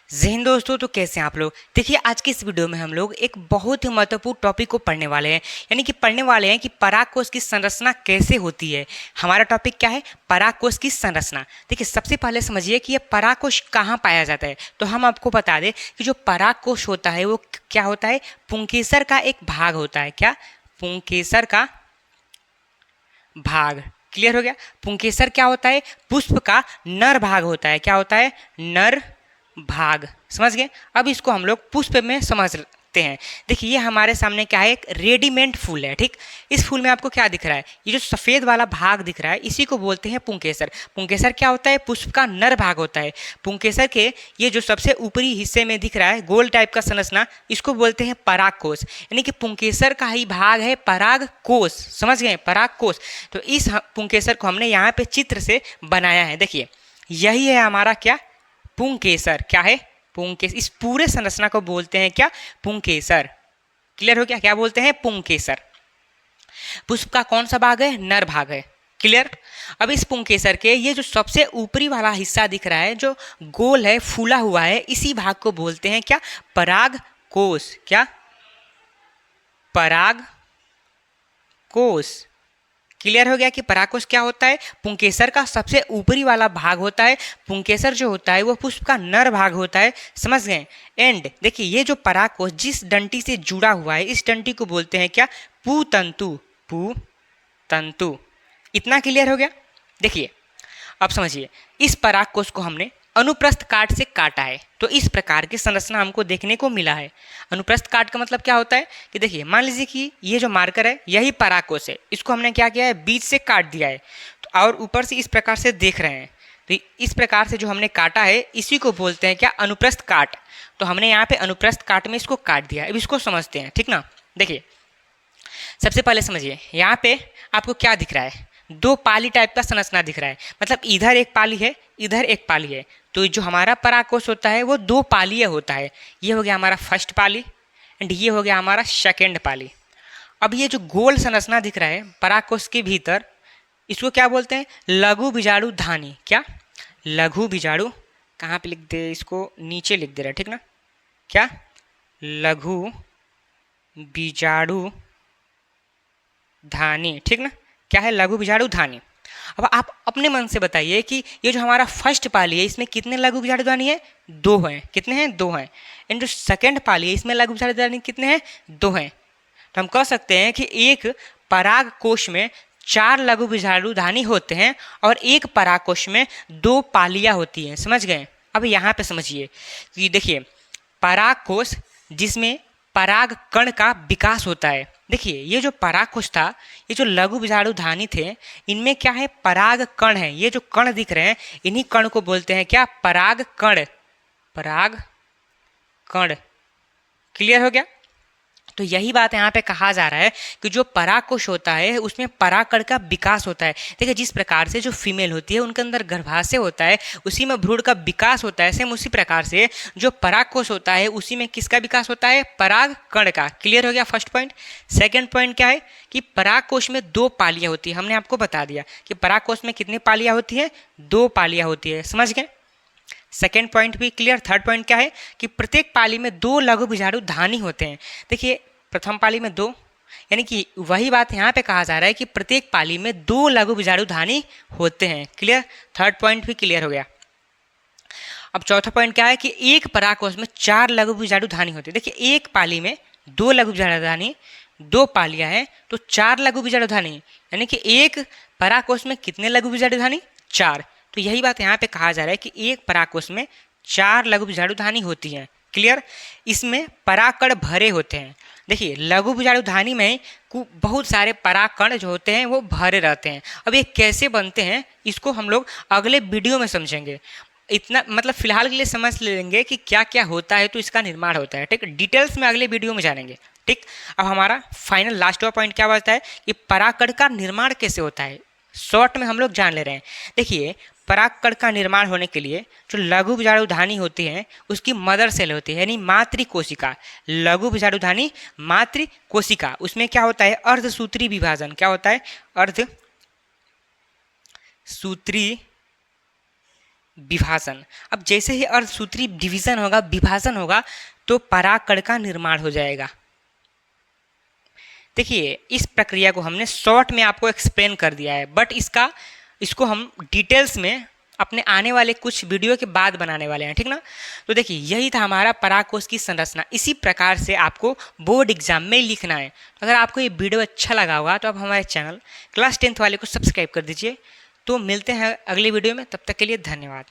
जय हिंद दोस्तों। तो कैसे हैं आप लोग। देखिए आज की इस वीडियो में हम लोग एक बहुत ही महत्वपूर्ण टॉपिक को पढ़ने वाले हैं, यानी कि पढ़ने वाले हैं कि पराग कोश की संरचना कैसे होती है। हमारा टॉपिक क्या है? पराग कोश की संरचना। देखिए सबसे पहले समझिए कि ये पराग कोश कहाँ पाया जाता है। तो हम आपको बता दें कि जो पराग कोश होता है वो क्या होता है, पुंकेसर का एक भाग होता है। क्या? पुंकेसर का भाग। क्लियर हो गया। पुंकेसर क्या होता है? पुष्प का नर भाग होता है। क्या होता है? नर भाग। समझ गए। अब इसको हम लोग पुष्प में समझते हैं। देखिए ये हमारे सामने क्या है, एक रेडीमेड फूल है। ठीक, इस फूल में आपको क्या दिख रहा है? ये जो सफेद वाला भाग दिख रहा है इसी को बोलते हैं पुंकेसर। पुंकेसर क्या होता है? पुष्प का नर भाग होता है। पुंकेसर के ये जो सबसे ऊपरी हिस्से में दिख रहा है गोल टाइप का संरचना, इसको बोलते हैं पराग कोश। यानी कि पुंकेसर का ही भाग है पराग कोश। समझ गए? पराग कोश। तो इस पुंकेसर को हमने यहाँ पे चित्र से बनाया है। देखिए यही है हमारा क्या, पुंकेसर। क्या है? पुंकेसर। इस पूरे संरचना को बोलते हैं क्या? पुंकेसर। क्लियर हो गया? क्या बोलते हैं? पुंकेसर। पुष्प का कौन सा भाग है? नर भाग है। क्लियर। अब इस पुंकेसर के ये जो सबसे ऊपरी वाला हिस्सा दिख रहा है जो गोल है, फूला हुआ है, इसी भाग को बोलते हैं क्या? पराग कोश। क्या? पराग कोश। क्लियर हो गया कि परागकोश क्या होता है? पुंकेसर का सबसे ऊपरी वाला भाग होता है। पुंकेसर जो होता है वो पुष्प का नर भाग होता है। समझ गए। एंड देखिए ये जो परागकोश जिस डंटी से जुड़ा हुआ है इस डंटी को बोलते हैं क्या? पुतंतु। पुतंतु। इतना क्लियर हो गया। देखिए अब समझिए, इस परागकोश को हमने अनुप्रस्थ काट से काटा है तो इस प्रकार की संरचना हमको देखने को मिला है। अनुप्रस्थ काट का मतलब क्या होता है कि देखिए मान लीजिए कि ये जो मार्कर है यही परागकोश है, इसको हमने क्या किया है? बीच से काट दिया है तो और ऊपर से इस प्रकार से देख रहे हैं। तो इस प्रकार से जो हमने काटा है इसी को बोलते हैं क्या? अनुप्रस्थ काट। तो हमने यहाँ पे अनुप्रस्थ काट में इसको काट दिया। अब इसको समझते हैं, ठीक ना। देखिए सबसे पहले समझिए यहाँ पे आपको क्या दिख रहा है? दो पाली टाइप का संरचना दिख रहा है, मतलब इधर एक पाली है इधर एक पाली है। तो जो हमारा परागकोश होता है वो दो पालीय होता है। ये हो गया हमारा फर्स्ट पाली एंड ये हो गया हमारा सेकेंड पाली। अब ये जो गोल संरचना दिख रहा है परागकोश के भीतर, इसको क्या बोलते हैं? लघु बीजाणु धानी। क्या? लघु बीजाणु। कहाँ पे लिख दे? इसको नीचे लिख दे रहा है, ठीक ना। क्या? लघु बीजाणु धानी। ठीक ना। क्या है? लघु बीजाणु धानी। अब आप अपने मन से बताइए कि ये जो हमारा फर्स्ट पाली है इसमें कितने लघु बीजाणु धानी है? दो हैं। कितने हैं? दो हैं। एंड जो सेकेंड पाली है इसमें लघु बीजाणु धानी कितने हैं? दो हैं। तो हम कह सकते हैं कि एक पराग कोश में चार लघु बीजाणु धानी होते हैं और एक पराग कोश में दो पालियां होती हैं। समझ गए। अब यहाँ पे समझिए कि देखिए पराग कोश जिसमें पराग कण का विकास होता है। देखिए ये जो पराग कोश था, ये जो लघु बीजाणु धानी थे, इनमें क्या है? पराग कण है। ये जो कण दिख रहे हैं इन्हीं कण को बोलते हैं क्या? पराग कण। पराग कण। क्लियर हो गया। तो यही बात यहाँ पे कहा जा रहा है कि जो परागकोश होता है उसमें परागकण का विकास होता है। देखिए जिस प्रकार से जो फीमेल होती है उनके अंदर गर्भाशय होता है, उसी में भ्रूण का विकास होता है, सेम उसी प्रकार से जो परागकोश होता है उसी में किसका विकास होता है? परागकण का। क्लियर हो गया फर्स्ट पॉइंट। सेकेंड पॉइंट क्या है कि परागकोश में दो पालियां होती है। हमने आपको बता दिया कि परागकोश में कितनी पालियां होती है? दो पालियां होती है। समझ गए। सेकेंड पॉइंट भी क्लियर। थर्ड पॉइंट क्या है कि प्रत्येक पाली में दो लघु बीजाणु धानी होते हैं। देखिए प्रथम पाली में दो, यानी कि वही बात यहाँ पे कहा जा रहा है कि प्रत्येक पाली में दो लघु बीजाणु धानी होते हैं। क्लियर। थर्ड पॉइंट भी क्लियर हो गया। अब चौथा पॉइंट क्या है कि एक परागकोश में चार लघु बीजाणु धानी होती है। देखिए एक पाली में दो लघु बीजाणु धानी, दो पालियां हैं तो चार लघु बीजाणु धानी, यानी कि एक परागकोश में कितने लघु बीजाणु धानी? चार। तो यही बात यहाँ पे कहा जा रहा है कि एक परागकोश में चार लघु बीजाणु धानी होती हैं। क्लियर। इसमें परागकण भरे होते हैं। देखिए लघु बीजाणु धानी में बहुत सारे परागकण जो होते हैं वो भरे रहते हैं। अब ये कैसे बनते हैं इसको हम लोग अगले वीडियो में समझेंगे। इतना मतलब फिलहाल के लिए समझ लेंगे कि क्या क्या होता है तो इसका निर्माण होता है। ठीक, डिटेल्स में अगले वीडियो में जानेंगे। ठीक। अब हमारा फाइनल लास्ट पॉइंट क्या बचता है कि परागकण का निर्माण कैसे होता है, शॉर्ट में हम लोग जान ले रहे हैं। देखिए परागकण का निर्माण होने के लिए जो लघु बीजाणु धानी होती है उसकी मदर सेल होती है, यानी मातृ कोशिका। लघु बीजाणु धानी मातृ कोशिका, उसमें क्या होता है? अर्धसूत्री विभाजन। क्या होता है? अर्धसूत्री विभाजन। अब जैसे ही अर्धसूत्री डिवीजन होगा, विभाजन होगा, तो परागकण का निर्माण हो जाएगा। देखिए इस प्रक्रिया को हमने शॉर्ट में आपको एक्सप्लेन कर दिया है, बट इसको हम डिटेल्स में अपने आने वाले कुछ वीडियो के बाद बनाने वाले हैं, ठीक ना। तो देखिए यही था हमारा परागकोश की संरचना। इसी प्रकार से आपको बोर्ड एग्जाम में लिखना है। तो अगर आपको ये वीडियो अच्छा लगा होगा तो आप हमारे चैनल क्लास 10th वाले को सब्सक्राइब कर दीजिए। तो मिलते हैं अगले वीडियो में, तब तक के लिए धन्यवाद।